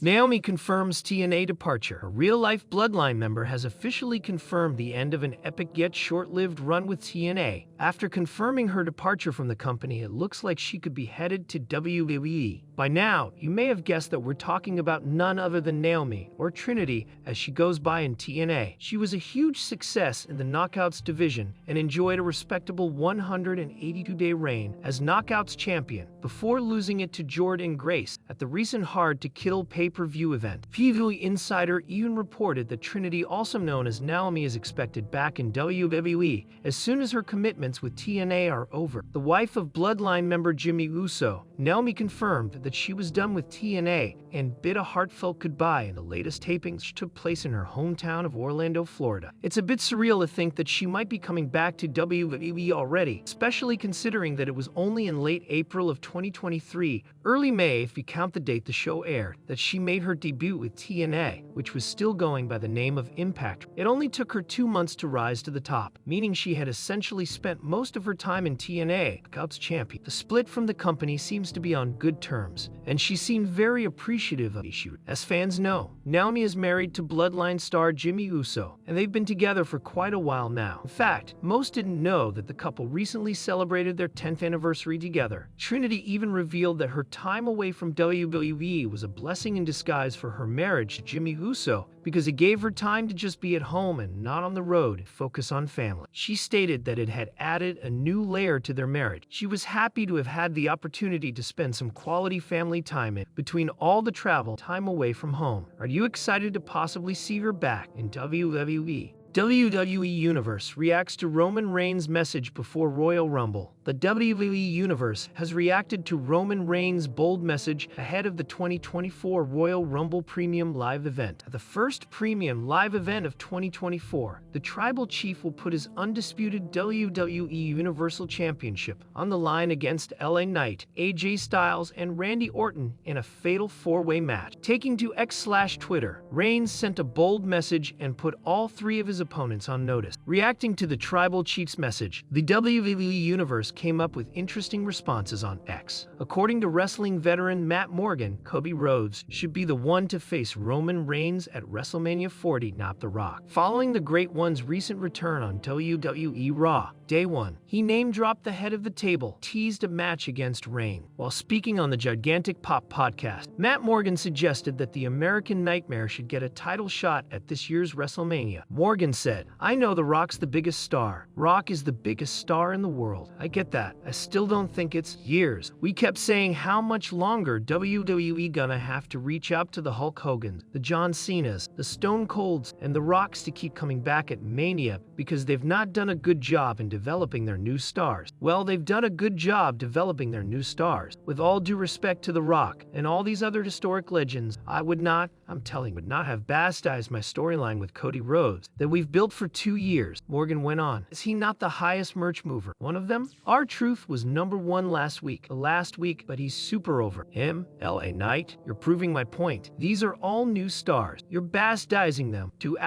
Naomi confirms TNA departure. A real-life Bloodline member has officially confirmed the end of an epic yet short-lived run with TNA. After confirming her departure from the company, it looks like she could be headed to WWE. By now, you may have guessed that we're talking about none other than Naomi, or Trinity, as she goes by in TNA. She was a huge success in the Knockouts division and enjoyed a respectable 182-day reign as Knockouts champion before losing it to Jordynne Grace at the recent Hard to Kill pay-per-view event. PW Insider even reported that Trinity, also known as Naomi, is expected back in WWE as soon as her commitments with TNA are over. The wife of Bloodline member Jimmy Uso, Naomi confirmed that she was done with TNA and bid a heartfelt goodbye in the latest tapings which took place in her hometown of Orlando, Florida. It's a bit surreal to think that she might be coming back to WWE already, especially considering that it was only in late April of 2023, early May if you count the date the show aired, that she made her debut with TNA, which was still going by the name of Impact. It only took her 2 months to rise to the top, meaning she had essentially spent most of her time in TNA, Knockouts champion. The split from the company seems to be on good terms, and she seemed very appreciative of the issue. As fans know, Naomi is married to Bloodline star Jimmy Uso, and they've been together for quite a while now. In fact, most didn't know that the couple recently celebrated their 10th anniversary together. Trinity even revealed that her time away from WWE was a blessing in disguise for her marriage to Jimmy Uso, because it gave her time to just be at home and not on the road, focus on family. She stated that it had added a new layer to their marriage. She was happy to have had the opportunity to spend some quality family time in between all the travel time away from home. Are you excited to possibly see her back in WWE? WWE Universe reacts to Roman Reigns' message before Royal Rumble. The WWE Universe has reacted to Roman Reigns' bold message ahead of the 2024 Royal Rumble Premium Live event. At the first Premium Live event of 2024, the Tribal Chief will put his undisputed WWE Universal Championship on the line against LA Knight, AJ Styles, and Randy Orton in a fatal four-way match. Taking to X/Twitter, Reigns sent a bold message and put all three of his opponents on notice. Reacting to the Tribal Chief's message, the WWE Universe came up with interesting responses on X. According to wrestling veteran Matt Morgan, Cody Rhodes should be the one to face Roman Reigns at WrestleMania 40, not The Rock. Following the Great One's recent return on WWE Raw, Day 1, he name-dropped the head of the table, teased a match against Reigns. While speaking on the Gigantic Pop podcast, Matt Morgan suggested that the American Nightmare should get a title shot at this year's WrestleMania. Morgan said, "I know The Rock's the biggest star. Rock is the biggest star in the world. I get that. I still don't think it's years. We kept saying how much longer WWE gonna have to reach out to the Hulk Hogans, the John Cenas, the Stone Colds, and the Rocks to keep coming back at Mania because they've not done a good job in developing their new stars." Well, they've done a good job developing their new stars. With all due respect to The Rock and all these other historic legends, I would not have bastardized my storyline with Cody Rhodes that we've built for 2 years. Morgan went on. Is he not the highest merch mover? One of them? R-Truth was #1 last week, but he's super over. Him? LA Knight? You're proving my point. These are all new stars. You're bastardizing them to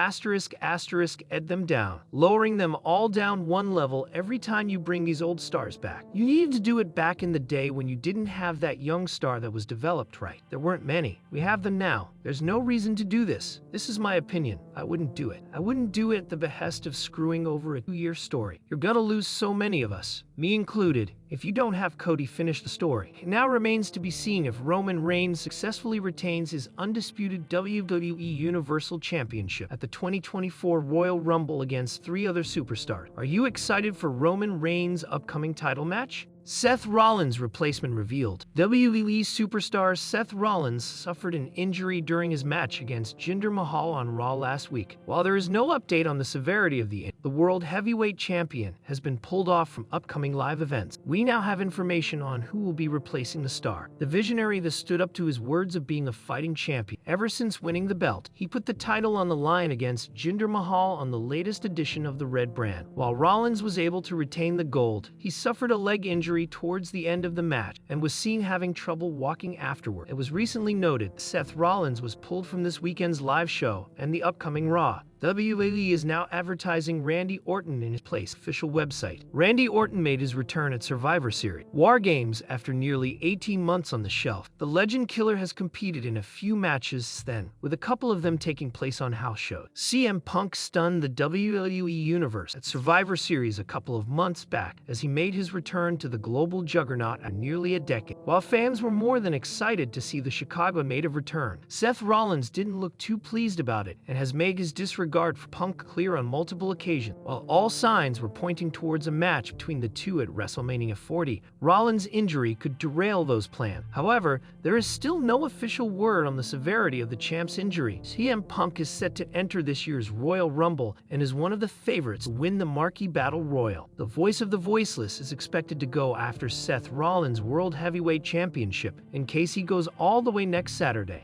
ed them down, lowering them all down one level every time you bring these old stars back. You needed to do it back in the day when you didn't have that young star that was developed right. There weren't many. We have them now. There's no reason to do this. This is my opinion. I wouldn't do it. I wouldn't do it at the behest of screwing over a 2-year story. You're gonna lose so many of us, me included, if you don't have Cody finish the story. It now remains to be seen if Roman Reigns successfully retains his undisputed WWE Universal Championship at the 2024 Royal Rumble against 3 other superstars. Are you excited for Roman Reigns' upcoming title match? Seth Rollins' replacement revealed. WWE superstar Seth Rollins suffered an injury during his match against Jinder Mahal on Raw last week. While there is no update on the severity of the injury, the World Heavyweight Champion has been pulled off from upcoming live events. We now have information on who will be replacing the star. The visionary that stood up to his words of being a fighting champion. Ever since winning the belt, he put the title on the line against Jinder Mahal on the latest edition of the Red Brand. While Rollins was able to retain the gold, he suffered a leg injury towards the end of the match and was seen having trouble walking afterward. It was recently noted Seth Rollins was pulled from this weekend's live show and the upcoming Raw WWE is now advertising Randy Orton in his place official website. Randy Orton made his return at Survivor Series War Games after nearly 18 months on the shelf. The Legend Killer has competed in a few matches since then, with a couple of them taking place on house shows. CM Punk stunned the WWE Universe at Survivor Series a couple of months back as he made his return to the global juggernaut in nearly a decade. While fans were more than excited to see the Chicago native return, Seth Rollins didn't look too pleased about it and has made his disregard for Punk clear on multiple occasions. While all signs were pointing towards a match between the two at WrestleMania 40, Rollins' injury could derail those plans. However, there is still no official word on the severity of the champ's injury. CM Punk is set to enter this year's Royal Rumble and is one of the favorites to win the marquee battle royal. The voice of the voiceless is expected to go after Seth Rollins' World Heavyweight Championship in case he goes all the way next Saturday.